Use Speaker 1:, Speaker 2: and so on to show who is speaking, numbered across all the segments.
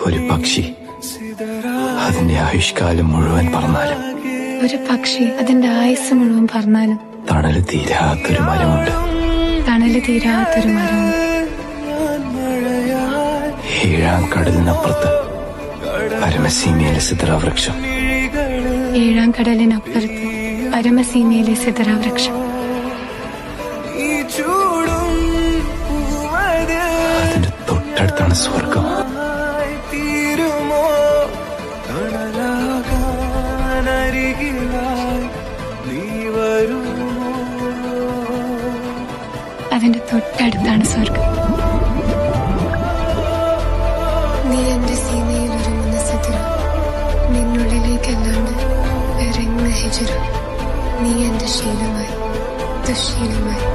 Speaker 1: ഒരു പക്ഷി അതിന്റെ ആയുഷ്കാലം മുഴുവൻ പറന്നാലും,
Speaker 2: ഒരു പക്ഷി അതിന്റെ ആയുസ് മുഴുവൻ പറന്നാലും
Speaker 1: തണല് തീരാത്തൊരു മരമുണ്ട്.
Speaker 2: തണല് തീരാത്തൊരു മരമുണ്ട്.
Speaker 1: ഏഴാം കടലിനപ്പുറത്ത് പരമസീമയിലെ സിദ്ധാവൃക്ഷം.
Speaker 2: ഏഴാം കടലിനപ്പുറത്ത് പരമസീമയിലെ സിദ്ധാവൃക്ഷം.
Speaker 1: അതിന്റെ തൊട്ടടുത്താണ് സ്വർഗം.
Speaker 2: അതിന്റെ തൊട്ടടുത്താണ് സ്വർഗം. നീ എന്റെ സീമയിൽ ഒരുങ്ങുന്ന സിദ്ര, നിന്നുള്ളിലേക്കല്ലാണ്ട് വേറെങ്ങ ഹിജറ. നീ എന്റെ ശീലമായി ദുശീലമായി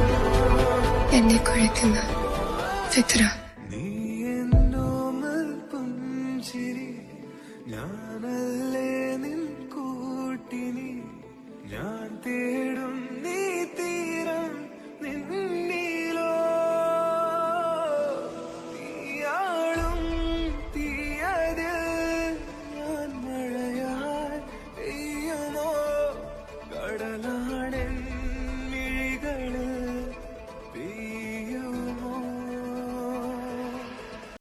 Speaker 2: എന്നെ കുഴക്കുന്ന ഫിത്ര.
Speaker 3: ഞാനല്ലേ